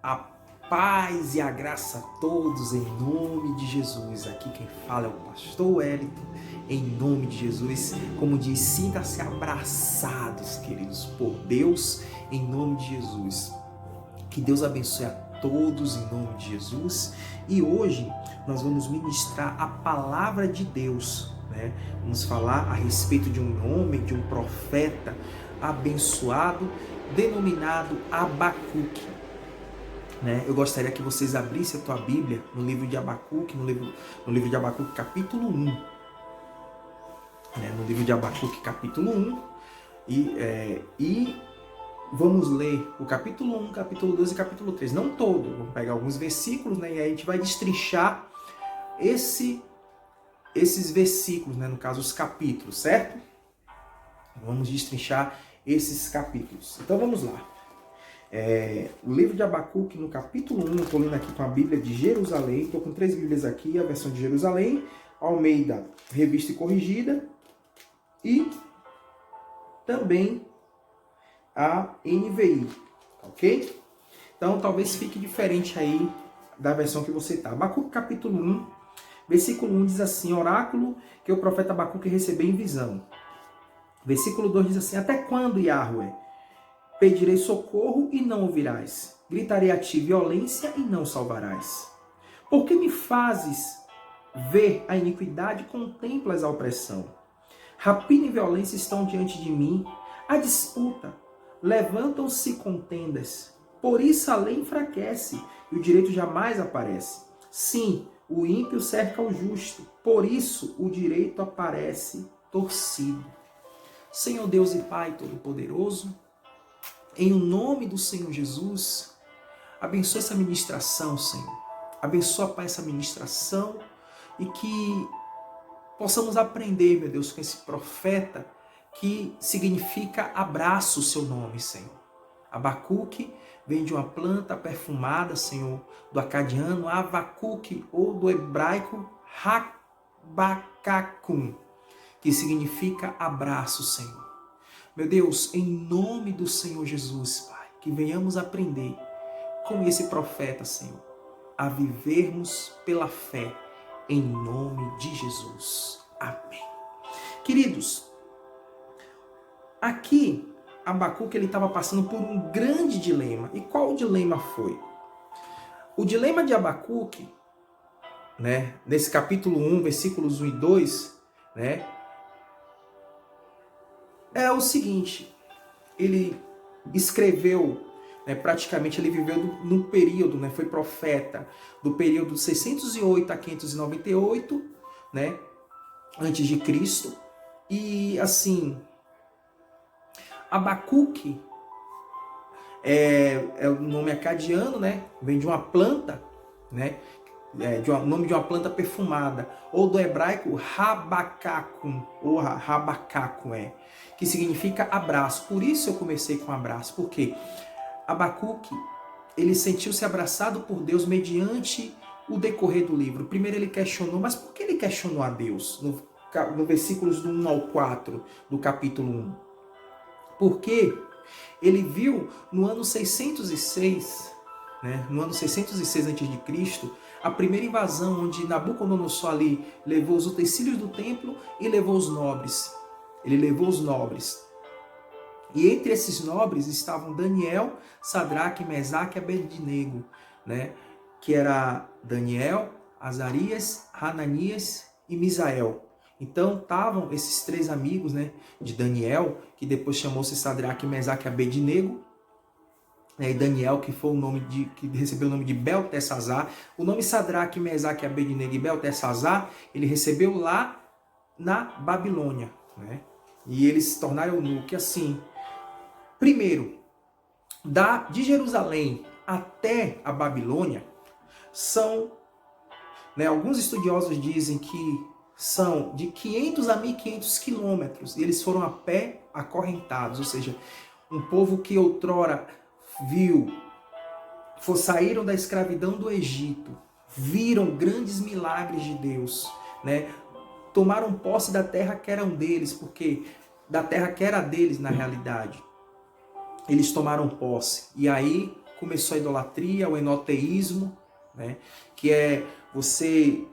A paz e a graça a todos em nome de Jesus. Aqui quem fala é o pastor Wellington, em nome de Jesus. Como diz, sinta-se abraçados, queridos, por Deus, em nome de Jesus. Que Deus abençoe a todos em nome de Jesus. E hoje nós vamos ministrar a palavra de Deus, né? Vamos falar a respeito de um homem, de um profeta abençoado, denominado Abacuque. Né? Eu gostaria que vocês abrissem a tua Bíblia no livro de Abacuque, no livro de Abacuque capítulo 1. Né? No livro de Abacuque capítulo 1. E vamos ler o capítulo 1, capítulo 2 e capítulo 3. Não todo, vamos pegar alguns versículos, né? E aí a gente vai destrinchar esses versículos, né? No caso, os capítulos, certo? Vamos destrinchar esses capítulos. Então vamos lá. O livro de Abacuque, no capítulo 1, eu estou lendo aqui com a Bíblia de Jerusalém, estou com 3 Bíblias aqui, a versão de Jerusalém, Almeida, Revista e Corrigida, e também a NVI, ok? Então talvez fique diferente aí da versão que você está. Abacuque capítulo 1, versículo 1 diz assim: oráculo que o profeta Abacuque recebeu em visão. Versículo 2 diz assim: até quando, Yahweh? Pedirei socorro e não ouvirás. Gritarei a ti violência e não salvarás. Por que me fazes ver a iniquidade e contemplas a opressão? Rapina e violência estão diante de mim. A disputa. Levantam-se contendas. Por isso a lei enfraquece e o direito jamais aparece. Sim, o ímpio cerca o justo. Por isso o direito aparece torcido. Senhor Deus e Pai Todo-Poderoso, em nome do Senhor Jesus, abençoa essa ministração, Senhor. Abençoa, Pai, essa ministração e que possamos aprender, meu Deus, com esse profeta que significa abraço o seu nome, Senhor. Abacuque vem de uma planta perfumada, Senhor, do acadiano Avacuque ou do hebraico Rabacacum, que significa abraço, Senhor. Meu Deus, em nome do Senhor Jesus, Pai, que venhamos aprender com esse profeta, Senhor, a vivermos pela fé, em nome de Jesus. Amém. Queridos, aqui Abacuque ele estava passando por um grande dilema. E qual o dilema foi? O dilema de Abacuque, né, nesse capítulo 1, versículos 1 e 2, né, é o seguinte: ele escreveu, né, praticamente ele viveu num período, né, foi profeta do período 608 a 598, né, antes de Cristo. E assim, Abacuque é o nome acadiano, né, vem de uma planta, né, o nome de uma planta perfumada, ou do hebraico Rabacacum, ou Rabacacum, que significa abraço. Por isso eu comecei com abraço, porque Abacuque, ele sentiu-se abraçado por Deus mediante o decorrer do livro. Primeiro ele questionou, mas por que ele questionou a Deus? No versículos do 1 ao 4 do capítulo 1. Porque ele viu no ano 606, né, no ano 606 a.C., a primeira invasão, onde Nabucodonosor ali levou os utensílios do templo e levou os nobres. Ele levou os nobres. E entre esses nobres estavam Daniel, Sadraque, Mesaque e Abednego, né? Que era Daniel, Azarias, Hananias e Misael. Então estavam esses 3 amigos, né, de Daniel, que depois chamou-se Sadraque, Mesaque e Abednego, e Daniel, que foi que recebeu o nome de Beltesazar. O nome Sadraque, Mesaque, Abednego e Beltesazar, ele recebeu lá na Babilônia, né? E eles se tornaram eunuco. Assim, primeiro, de Jerusalém até a Babilônia, são, né, alguns estudiosos dizem que são de 500 a 1.500 quilômetros. E eles foram a pé acorrentados, ou seja, um povo que outrora saíram da escravidão do Egito, viram grandes milagres de Deus, né? Tomaram posse da terra que era deles, porque da terra que era deles na realidade. Eles tomaram posse. E aí começou a idolatria, o enoteísmo, né? Que é você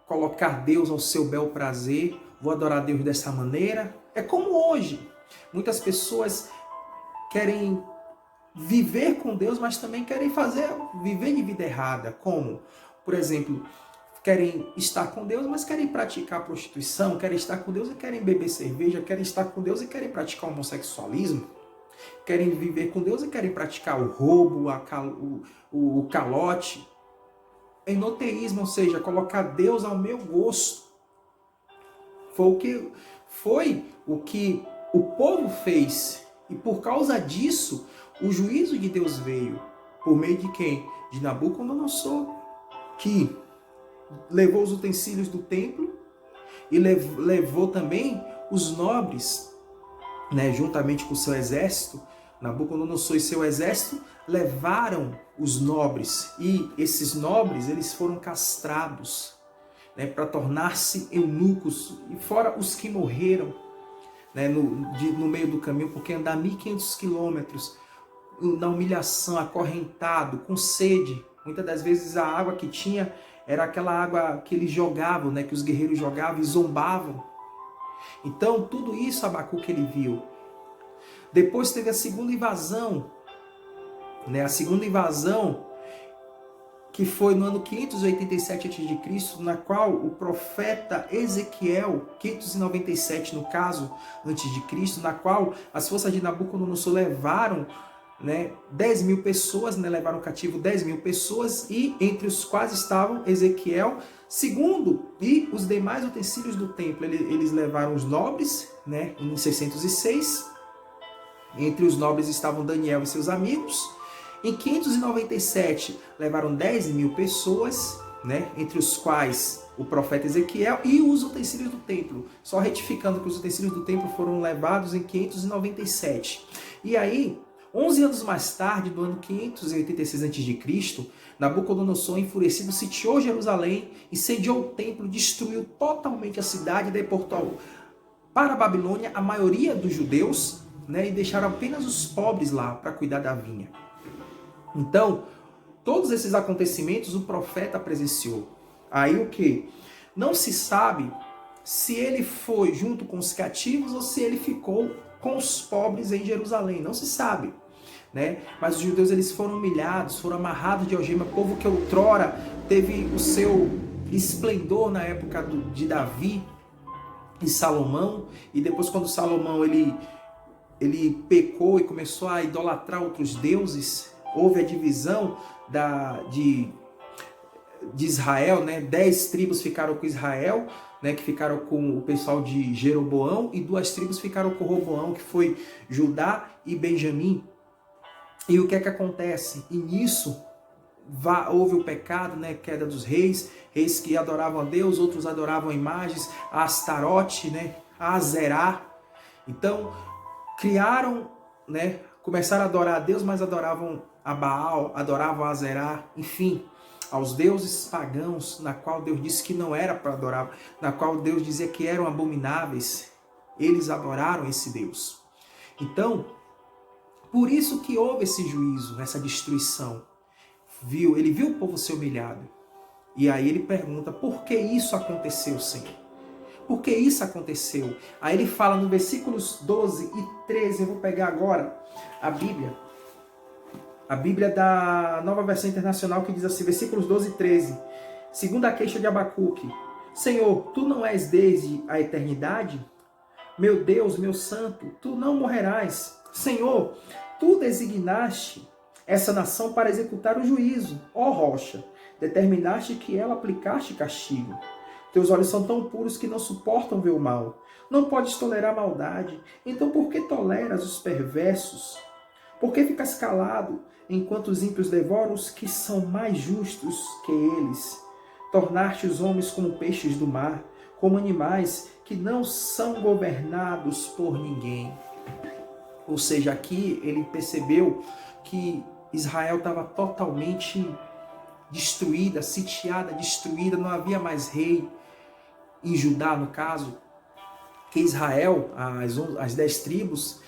colocar Deus ao seu bel prazer, vou adorar Deus dessa maneira. É como hoje, muitas pessoas querem viver com Deus, mas também querem viver de vida errada. Como, por exemplo, querem estar com Deus, mas querem praticar prostituição, querem estar com Deus e querem beber cerveja, querem estar com Deus e querem praticar homossexualismo, querem viver com Deus e querem praticar o roubo, o calote. Enoteísmo, ou seja, colocar Deus ao meu gosto. Foi o que o povo fez. E por causa disso, o juízo de Deus veio. Por meio de quem? De Nabucodonosor, que levou os utensílios do templo e levou também os nobres, né, juntamente com o seu exército. Nabucodonosor e seu exército levaram os nobres, e esses nobres eles foram castrados, né, para tornar-se eunucos, e fora os que morreram, né, no meio do caminho, porque andar 1.500 quilômetros na humilhação, acorrentado, com sede. Muitas das vezes a água que tinha era aquela água que eles jogavam, né, que os guerreiros jogavam e zombavam. Então tudo isso Abacuque ele viu. Depois teve a segunda invasão, né? A segunda invasão que foi no ano 587 a.C., na qual o profeta Ezequiel, 597 no caso, antes de Cristo, na qual as forças de Nabucodonosor levaram, né, 10.000 pessoas, né, levaram cativo 10.000 pessoas, e entre os quais estavam Ezequiel, segundo, e os demais utensílios do templo. Eles levaram os nobres, né, em 606, entre os nobres estavam Daniel e seus amigos. Em 597 levaram 10.000 pessoas, né, entre os quais o profeta Ezequiel e os utensílios do templo. Só retificando que os utensílios do templo foram levados em 597. E aí, 11 anos mais tarde, no ano 586 a.C., Nabucodonosor, enfurecido, sitiou Jerusalém, incendiou o templo, destruiu totalmente a cidade e deportou para a Babilônia a maioria dos judeus, né, e deixaram apenas os pobres lá para cuidar da vinha. Então, todos esses acontecimentos o profeta presenciou. Aí o que? Não se sabe se ele foi junto com os cativos ou se ele ficou com os pobres em Jerusalém. Não se sabe, né? Mas os judeus eles foram humilhados, foram amarrados de algema, povo que outrora teve o seu esplendor na época de Davi e Salomão, e depois quando Salomão ele pecou e começou a idolatrar outros deuses, houve a divisão de Israel, né? 10 tribos ficaram com Israel, né? Que ficaram com o pessoal de Jeroboão, e 2 tribos ficaram com Roboão, que foi Judá e Benjamim. E o que é que acontece? E nisso houve o pecado, né? Queda dos reis que adoravam a Deus, outros adoravam imagens, a Astarote, né? A Azerá. Então, criaram, né? Começaram a adorar a Deus, mas adoravam a Baal, adoravam a Azerá, enfim, aos deuses pagãos, na qual Deus disse que não era para adorar, na qual Deus dizia que eram abomináveis. Eles adoraram esse Deus. Então, por isso que houve esse juízo, essa destruição. Ele viu o povo ser humilhado. E aí ele pergunta, por que isso aconteceu, Senhor? Por que isso aconteceu? Aí ele fala no versículos 12 e 13, eu vou pegar agora a Bíblia da Nova Versão Internacional, que diz assim, versículos 12 e 13, segunda queixa de Abacuque. Senhor, tu não és desde a eternidade? Meu Deus, meu santo, tu não morrerás. Senhor, tu designaste essa nação para executar o juízo. Ó rocha, determinaste que ela aplicaste castigo. Teus olhos são tão puros que não suportam ver o mal. Não podes tolerar maldade. Então por que toleras os perversos? Por que ficas calado enquanto os ímpios devoram os que são mais justos que eles? Tornaste os homens como peixes do mar, como animais que não são governados por ninguém. Ou seja, aqui ele percebeu que Israel estava totalmente destruída, sitiada, destruída, não havia mais rei. Em Judá, no caso, que Israel, as 10 tribos,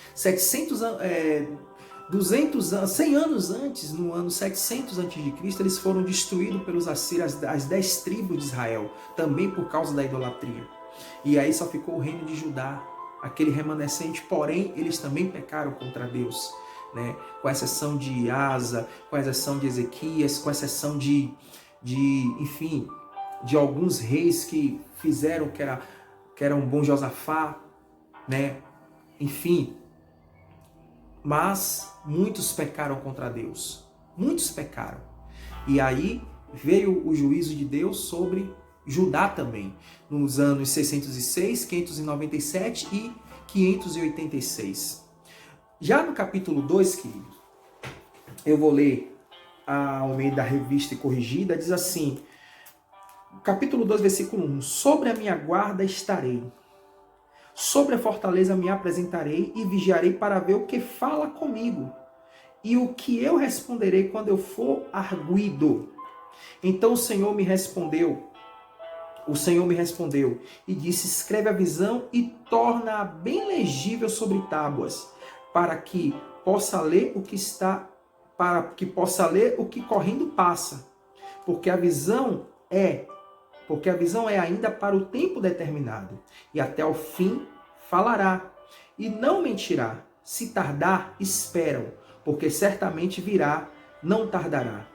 200 anos, 100 anos antes, no ano 700 a.C., eles foram destruídos pelos assírios, as 10 tribos de Israel, também por causa da idolatria. E aí só ficou o reino de Judá, aquele remanescente, porém eles também pecaram contra Deus, né? Com exceção de Asa, com exceção de Ezequias, com exceção enfim, de alguns reis que fizeram que era um bom Josafá, né? Enfim, mas muitos pecaram contra Deus, muitos pecaram. E aí veio o juízo de Deus sobre Judá também, nos anos 606, 597 e 586. Já no capítulo 2, queridos, eu vou ler ao meio da revista e corrigida, diz assim, capítulo 2, versículo 1, sobre a minha guarda estarei, sobre a fortaleza me apresentarei e vigiarei para ver o que fala comigo e o que eu responderei quando eu for arguido. Então o Senhor me respondeu e disse, escreve a visão e torna-a bem legível sobre tábuas, para que possa ler o que correndo passa, porque a visão é ainda para o tempo determinado, e até o fim falará, e não mentirá. Se tardar, esperam, porque certamente virá, não tardará.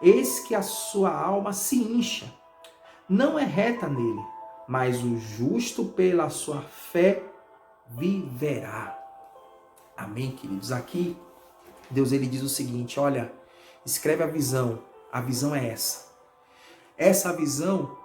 Eis que a sua alma se incha, não é reta nele, mas o justo pela sua fé viverá. Amém, queridos? Aqui, Deus ele diz o seguinte, olha, escreve a visão é essa. Essa visão,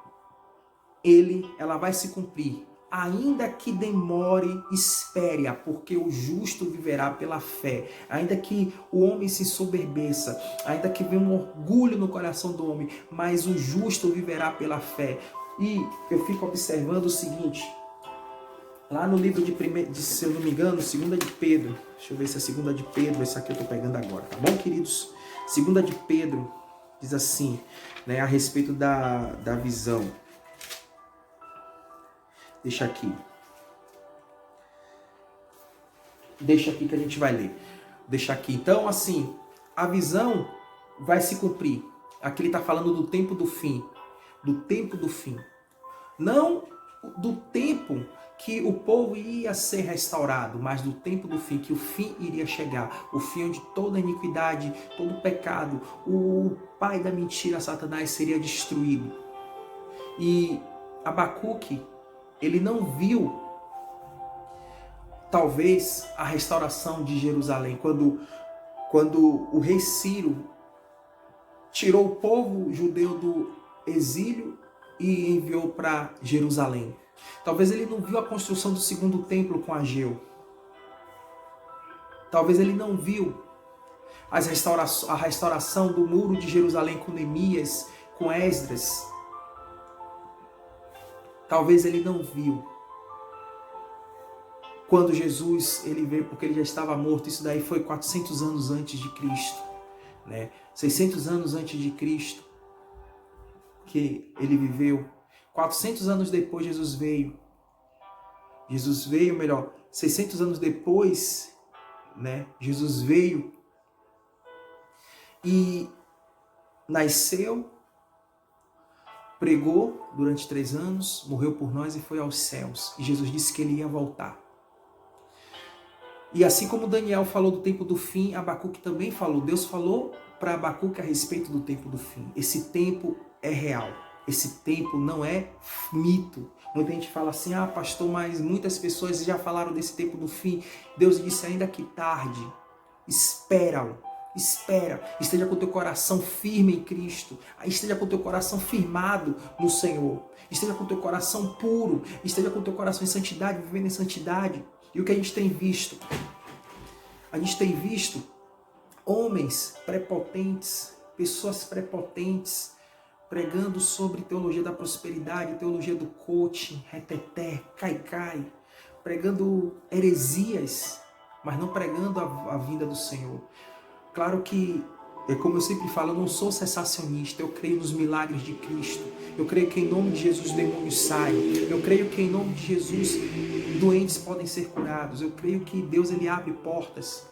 ela vai se cumprir. Ainda que demore, espere-a, porque o justo viverá pela fé. Ainda que o homem se soberbeça, ainda que venha um orgulho no coração do homem, mas o justo viverá pela fé. E eu fico observando o seguinte, lá no livro se eu não me engano, 2 de Pedro, deixa eu ver se é 2 de Pedro, esse aqui eu estou pegando agora, tá bom, queridos? 2 de Pedro diz assim, né, a respeito da visão. Deixa aqui que a gente vai ler. Deixa aqui. Então, assim, a visão vai se cumprir. Aqui ele está falando do tempo do fim. Do tempo do fim. Não do tempo que o povo ia ser restaurado, mas do tempo do fim, que o fim iria chegar. O fim onde toda iniquidade, todo pecado, o pai da mentira, Satanás, seria destruído. E Abacuque, ele não viu, talvez, a restauração de Jerusalém, quando o rei Ciro tirou o povo judeu do exílio e enviou para Jerusalém. Talvez ele não viu a construção do segundo templo com Ageu. Talvez ele não viu a restauração do muro de Jerusalém com Neemias, com Esdras. Talvez ele não viu quando Jesus ele veio, porque ele já estava morto. Isso daí foi 400 anos antes de Cristo, né? 600 anos antes de Cristo que ele viveu. 400 anos depois Jesus veio. 600 anos depois, né? Jesus veio e nasceu, pregou durante 3 anos, morreu por nós e foi aos céus. E Jesus disse que ele ia voltar. E assim como Daniel falou do tempo do fim, Abacuque também falou. Deus falou para Abacuque a respeito do tempo do fim. Esse tempo é real. Esse tempo não é mito. Muita gente fala assim, pastor, mas muitas pessoas já falaram desse tempo do fim. Deus disse, ainda que tarde, espera-o. Espera, esteja com o teu coração firme em Cristo, esteja com o teu coração firmado no Senhor, esteja com o teu coração puro, esteja com o teu coração em santidade, vivendo em santidade. E o que a gente tem visto? A gente tem visto homens prepotentes, pessoas prepotentes, pregando sobre teologia da prosperidade, teologia do coaching, reteté, caicai, pregando heresias, mas não pregando a vinda do Senhor. Claro que, como eu sempre falo, eu não sou cessacionista, eu creio nos milagres de Cristo. Eu creio que em nome de Jesus demônios saem. Eu creio que em nome de Jesus doentes podem ser curados. Eu creio que Deus ele abre portas.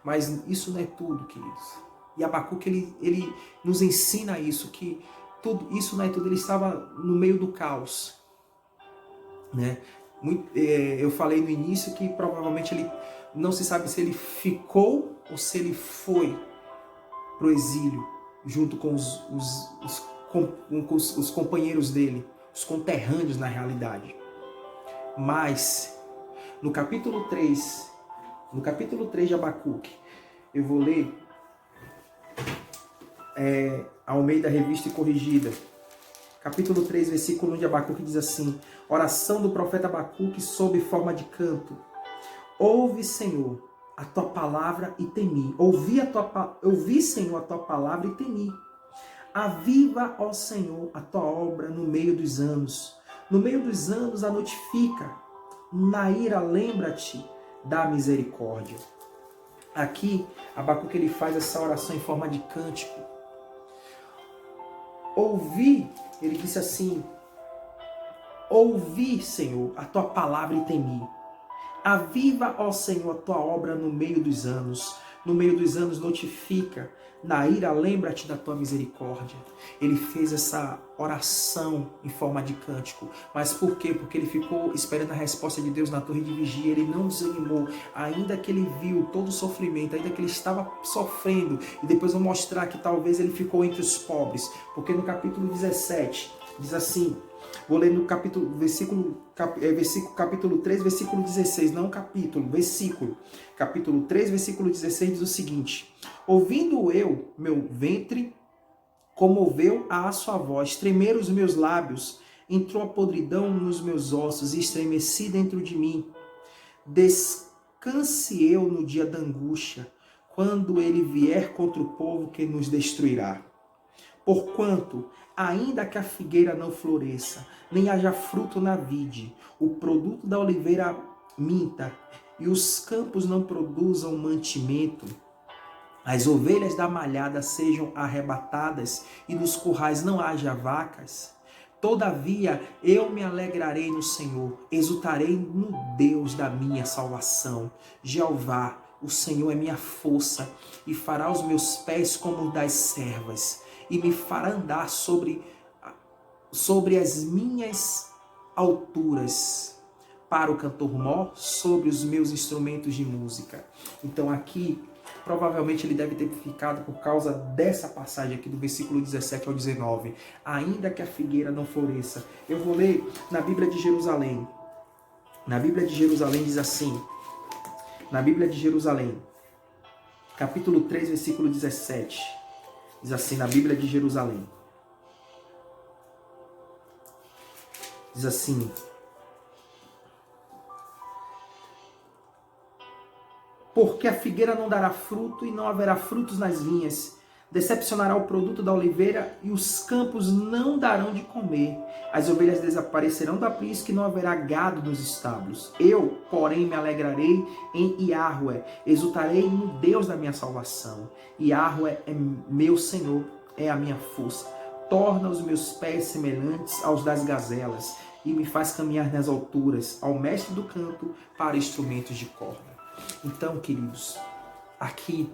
Mas isso não é tudo, queridos. E Abacuque, ele nos ensina isso, que tudo isso não é tudo. Ele estava no meio do caos, né? Eu falei no início que provavelmente ele não se sabe se ele ficou ou se ele foi para o exílio, junto com os companheiros dele, os conterrâneos na realidade. Mas no capítulo 3 de Abacuque, eu vou ler Almeida Revista e Corrigida. Capítulo 3, versículo 1 de Abacuque diz assim: oração do profeta Abacuque sob forma de canto. Ouve, Senhor, a tua palavra e temi. Ouvi, Senhor, a tua palavra e temi. Aviva, ó Senhor, a tua obra no meio dos anos. No meio dos anos a notifica. Na ira lembra-te da misericórdia. Aqui, Abacuque ele faz essa oração em forma de cântico. Ouvi, ele disse assim: ouvi, Senhor, a tua palavra e temi. Aviva, ó Senhor, a tua obra no meio dos anos. No meio dos anos notifica. Na ira lembra-te da tua misericórdia. Ele fez essa oração em forma de cântico. Mas por quê? Porque ele ficou esperando a resposta de Deus na torre de vigia. Ele não desanimou. Ainda que ele viu todo o sofrimento, ainda que ele estava sofrendo. E depois eu vou mostrar que talvez ele ficou entre os pobres. Porque no capítulo 17 diz assim... Vou ler no capítulo 3, versículo 16, não capítulo, versículo. Capítulo 3, versículo 16 diz o seguinte: ouvindo eu, meu ventre comoveu a sua voz, tremeram os meus lábios, entrou a podridão nos meus ossos e estremeci dentro de mim. Descanse eu no dia da angústia, quando ele vier contra o povo que nos destruirá. Porquanto, ainda que a figueira não floresça, nem haja fruto na vide, o produto da oliveira minta, e os campos não produzam mantimento, as ovelhas da malhada sejam arrebatadas, e nos currais não haja vacas, todavia eu me alegrarei no Senhor, exultarei no Deus da minha salvação. Jeová, o Senhor é minha força, e fará os meus pés como os das servas, e me fará andar sobre as minhas alturas, para o cantor-mó, sobre os meus instrumentos de música. Então aqui, provavelmente ele deve ter ficado por causa dessa passagem aqui do versículo 17 ao 19. Ainda que a figueira não floresça. Eu vou ler na Bíblia de Jerusalém. Na Bíblia de Jerusalém diz assim, na Bíblia de Jerusalém, capítulo 3, versículo 17. Diz assim na Bíblia de Jerusalém. Diz assim: porque a figueira não dará fruto e não haverá frutos nas vinhas. Decepcionará o produto da oliveira e os campos não darão de comer. As ovelhas desaparecerão do aprisco e não haverá gado nos estábulos. Eu, porém, me alegrarei em Iahue, exultarei no Deus da minha salvação. Iahue é meu Senhor, é a minha força. Torna os meus pés semelhantes aos das gazelas e me faz caminhar nas alturas, ao mestre do canto, para instrumentos de corda. Então, queridos, aqui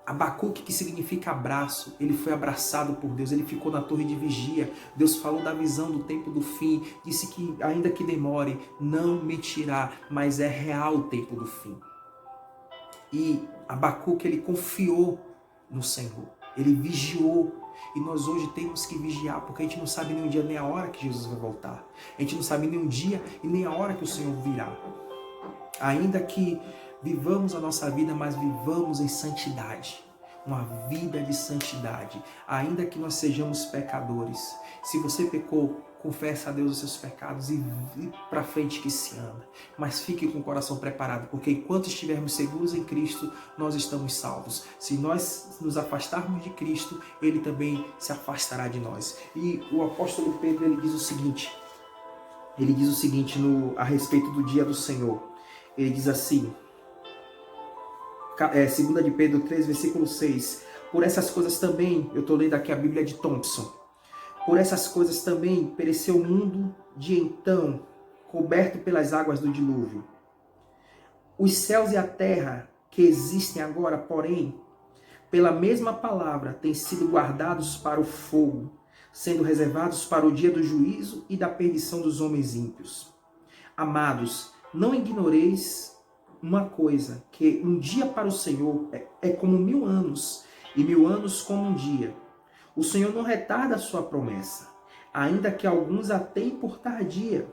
Abacuque, que significa abraço, ele foi abraçado por Deus, ele ficou na torre de vigia. Deus falou da visão do tempo do fim, disse que ainda que demore, não mentirá, mas é real o tempo do fim. E Abacuque, ele confiou no Senhor, ele vigiou. E nós hoje temos que vigiar, porque a gente não sabe nem o dia nem a hora que Jesus vai voltar. A gente não sabe nem o dia e nem a hora que o Senhor virá. Ainda que vivamos a nossa vida, mas vivamos em santidade. Uma vida de santidade. Ainda que nós sejamos pecadores. Se você pecou, confessa a Deus os seus pecados e para frente que se anda. Mas fique com o coração preparado, porque enquanto estivermos seguros em Cristo, nós estamos salvos. Se nós nos afastarmos de Cristo, Ele também se afastará de nós. E o apóstolo Pedro, ele diz o seguinte a respeito do dia do Senhor. Ele diz assim, 2 de Pedro 3, versículo 6. Por essas coisas também, eu estou lendo aqui a Bíblia de Thompson. Por essas coisas também pereceu o mundo de então, coberto pelas águas do dilúvio. Os céus e a terra que existem agora, porém, pela mesma palavra, têm sido guardados para o fogo, sendo reservados para o dia do juízo e da perdição dos homens ímpios. Amados, não ignoreis uma coisa, que um dia para o Senhor é como 1000 anos, e 1000 anos como um dia. O Senhor não retarda a sua promessa, ainda que alguns a tenham por tardia.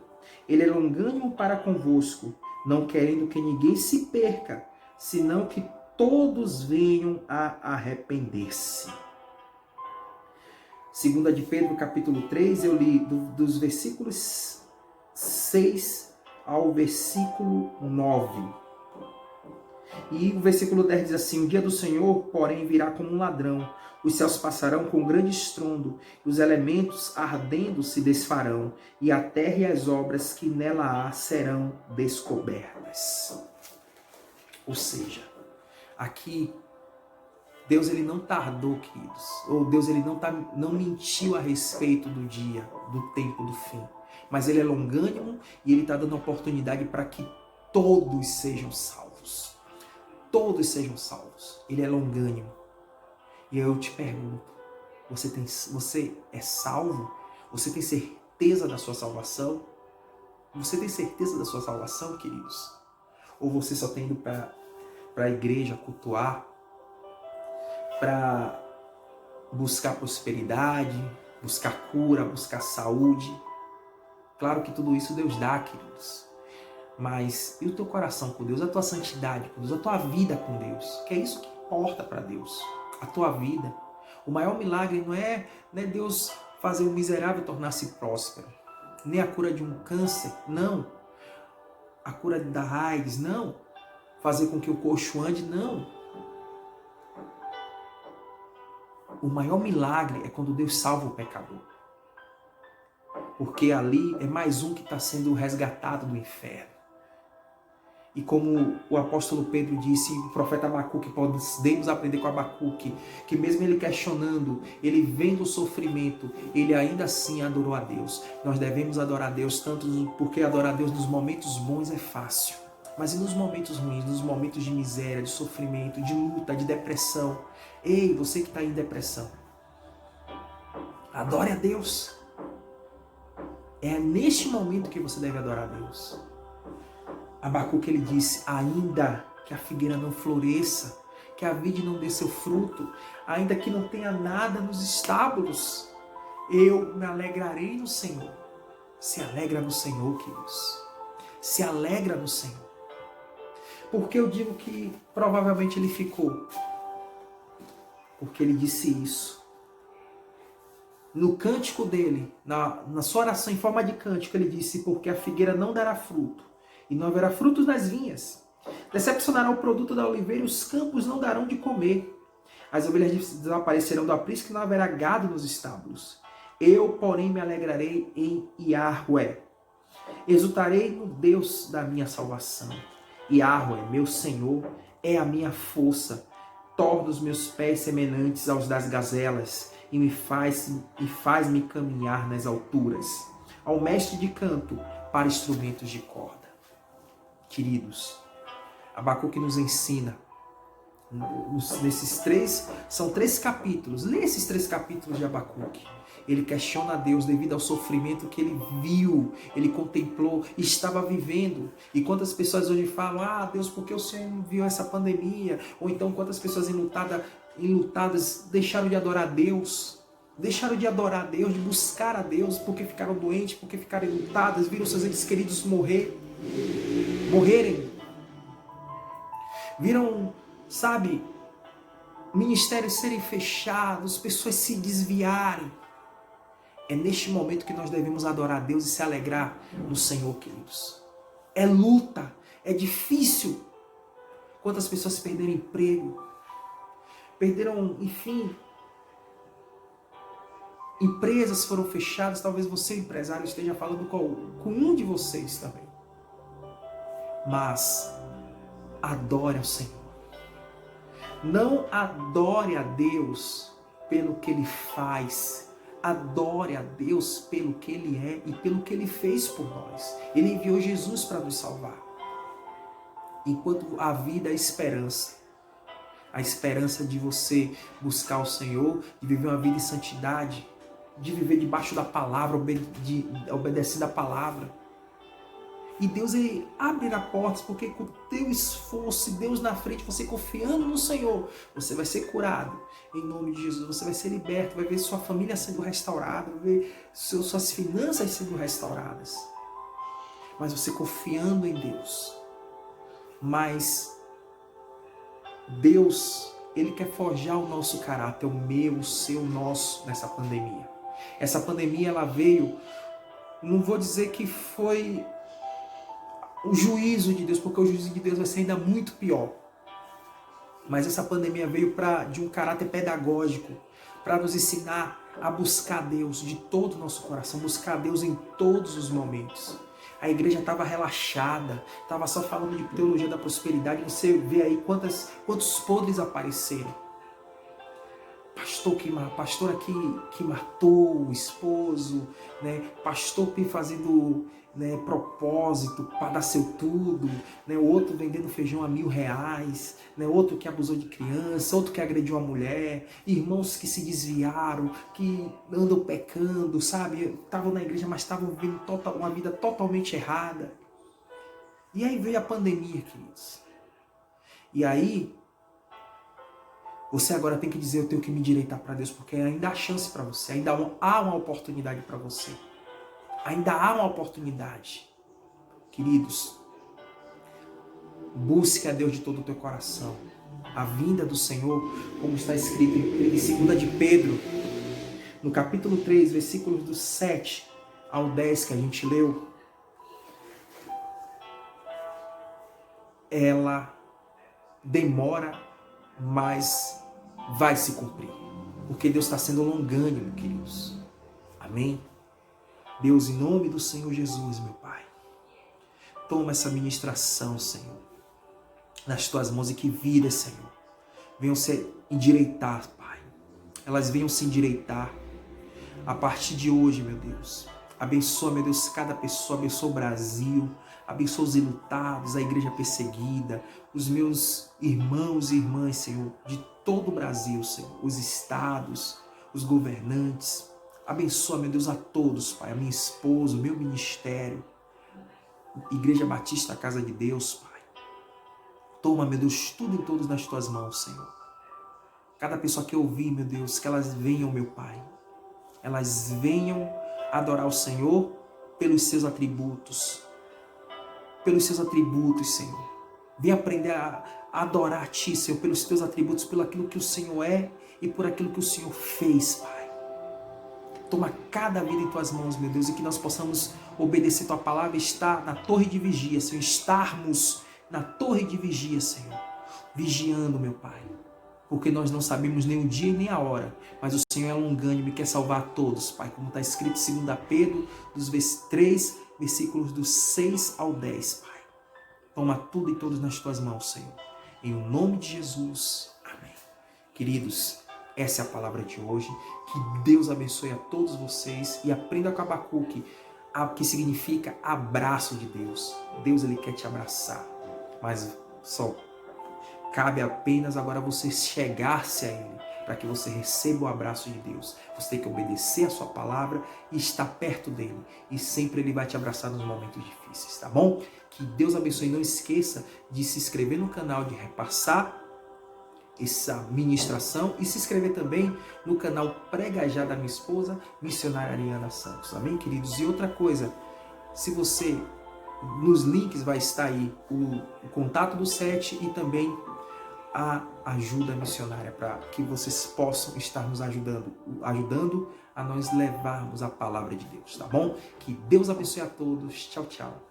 Ele é longânimo para convosco, não querendo que ninguém se perca, senão que todos venham a arrepender-se. 2 de Pedro, capítulo 3, eu li dos versículos 6 ao versículo 9. E o versículo 10 diz assim: o dia do Senhor, porém, virá como um ladrão. Os céus passarão com grande estrondo, e os elementos ardendo se desfarão, e a terra e as obras que nela há serão descobertas. Ou seja, aqui, Deus ele não tardou, queridos. Ou Deus ele não mentiu a respeito do dia, do tempo, do fim. Mas ele é longânimo e ele está dando oportunidade para que todos sejam salvos. Todos sejam salvos. Ele é longânimo. E eu te pergunto, você é salvo? Você tem certeza da sua salvação? Você tem certeza da sua salvação, queridos? Ou você só tem ido para a igreja cultuar, para buscar prosperidade, buscar cura, buscar saúde? Claro que tudo isso Deus dá, queridos. Mas e o teu coração com Deus, a tua santidade com Deus, a tua vida com Deus? Que é isso que importa para Deus. A tua vida. O maior milagre não é Deus fazer o miserável tornar-se próspero. Nem a cura de um câncer, não. A cura da AIDS, não. Fazer com que o coxo ande, não. O maior milagre é quando Deus salva o pecador. Porque ali é mais um que está sendo resgatado do inferno. E como o apóstolo Pedro disse, o profeta Abacuque, podemos aprender com Abacuque, que mesmo ele questionando, ele vendo o sofrimento, ele ainda assim adorou a Deus. Nós devemos adorar a Deus, tanto porque adorar a Deus nos momentos bons é fácil. Mas e nos momentos ruins, nos momentos de miséria, de sofrimento, de luta, de depressão? Ei, você que está em depressão, adore a Deus. É neste momento que você deve adorar a Deus. Abacuque ele disse, ainda que a figueira não floresça, que a vide não dê seu fruto, ainda que não tenha nada nos estábulos, eu me alegrarei no Senhor. Se alegra no Senhor, queridos. Se alegra no Senhor. Por que eu digo que provavelmente ele ficou? Porque ele disse isso. No cântico dele, na sua oração em forma de cântico, ele disse, porque a figueira não dará fruto, e não haverá frutos nas vinhas. Decepcionará o produto da oliveira, e os campos não darão de comer. As ovelhas desaparecerão do aprisco, e não haverá gado nos estábulos. Eu, porém, me alegrarei em Iahvé. Exultarei no Deus da minha salvação. Iahvé, meu Senhor, é a minha força. Torna os meus pés semelhantes aos das gazelas, e me faz-me caminhar nas alturas. Ao mestre de canto, para instrumentos de corda. Queridos, Abacuque nos ensina, são 3 capítulos, lê esses 3 capítulos de Abacuque. Ele questiona a Deus devido ao sofrimento que ele viu, ele contemplou, estava vivendo. E quantas pessoas hoje falam, Deus, por que o Senhor enviou essa pandemia? Ou então quantas pessoas enlutadas deixaram de adorar a Deus? Deixaram de adorar a Deus, de buscar a Deus, porque ficaram doentes, porque ficaram enlutadas, viram seus entes queridos morrerem. Viram, ministérios serem fechados, pessoas se desviarem. É neste momento que nós devemos adorar a Deus e se alegrar no Senhor, queridos. É luta, é difícil. Quantas pessoas perderam emprego, perderam, enfim, empresas foram fechadas. Talvez você, empresário, esteja falando com um de vocês também. Mas adore ao Senhor. Não adore a Deus pelo que Ele faz. Adore a Deus pelo que Ele é e pelo que Ele fez por nós. Ele enviou Jesus para nos salvar. enquanto a vida é esperança. A esperança de você buscar o Senhor, de viver uma vida em santidade, de viver debaixo da palavra, de obedecer a palavra. E Deus, ele abrirá portas, porque com o teu esforço, Deus na frente, você confiando no Senhor, você vai ser curado. Em nome de Jesus, você vai ser liberto, vai ver sua família sendo restaurada, vai ver suas finanças sendo restauradas. Mas você confiando em Deus. Mas Deus, ele quer forjar o nosso caráter, o meu, o seu, o nosso, nessa pandemia. Essa pandemia, ela veio, não vou dizer que foi o juízo de Deus, porque o juízo de Deus vai ser ainda muito pior. Mas essa pandemia veio de um caráter pedagógico, para nos ensinar a buscar Deus de todo o nosso coração, buscar Deus em todos os momentos. A igreja estava relaxada, estava só falando de teologia da prosperidade. Você vê aí quantos podres apareceram. Pastora que matou o esposo, né? Pastor fazendo, né, propósito para dar seu tudo, né? Outro vendendo feijão a R$1.000, né? Outro que abusou de criança, outro que agrediu a mulher, irmãos que se desviaram, que andam pecando, sabe? Estavam na igreja, mas estavam vivendo uma vida totalmente errada. E aí veio a pandemia, queridos. E aí você agora tem que dizer: eu tenho que me endireitar para Deus, porque ainda há chance para você, ainda há uma oportunidade para você. Ainda há uma oportunidade. Queridos, busque a Deus de todo o teu coração. A vinda do Senhor, como está escrito em 2 de Pedro, no capítulo 3, versículos do 7 ao 10 que a gente leu, ela demora, mas vai se cumprir. Porque Deus está sendo longânimo, queridos. Amém? Deus, em nome do Senhor Jesus, meu Pai, toma essa ministração, Senhor, nas tuas mãos, e que vidas, Senhor, venham se endireitar, Pai. Elas venham se endireitar a partir de hoje, meu Deus. Abençoa, meu Deus, cada pessoa, abençoa o Brasil, abençoa os enlutados, a igreja perseguida, os meus irmãos e irmãs, Senhor, de todo o Brasil, Senhor, os estados, os governantes. Abençoa, meu Deus, a todos, Pai, a minha esposa, o meu ministério, Igreja Batista, a Casa de Deus, Pai. Toma, meu Deus, tudo e todos nas tuas mãos, Senhor. Cada pessoa que ouvir, meu Deus, que elas venham, meu Pai, elas venham adorar o Senhor pelos seus atributos, Senhor. Venha aprender a adorar a Ti, Senhor, pelos Teus atributos, pelo aquilo que o Senhor é e por aquilo que o Senhor fez, Pai. Toma cada vida em Tuas mãos, meu Deus, e que nós possamos obedecer Tua palavra e estar na torre de vigia, Senhor. Estarmos na torre de vigia, Senhor. Vigiando, meu Pai. Porque nós não sabemos nem o dia e nem a hora, mas o Senhor é longânimo e quer salvar a todos, Pai. Como está escrito em 2 Pedro, dos 3, versículos do 6 ao 10, Pai. Toma tudo e todos nas Tuas mãos, Senhor. Em o nome de Jesus. Amém. Queridos, essa é a palavra de hoje. Que Deus abençoe a todos vocês e aprenda com Abacuque, que significa abraço de Deus. Deus, ele quer te abraçar, mas só cabe apenas agora você chegar-se a Ele, para que você receba o abraço de Deus. Você tem que obedecer a sua palavra e estar perto dEle. E sempre Ele vai te abraçar nos momentos difíceis, tá bom? Que Deus abençoe. Não esqueça de se inscrever no canal, de repassar essa ministração e se inscrever também no canal Prega Já da minha esposa, missionária Ariana Santos. Amém, queridos? E outra coisa, se você, nos links vai estar aí o contato do SET e também a ajuda missionária, para que vocês possam estar nos ajudando a nós levarmos a palavra de Deus, tá bom? Que Deus abençoe a todos. Tchau, tchau.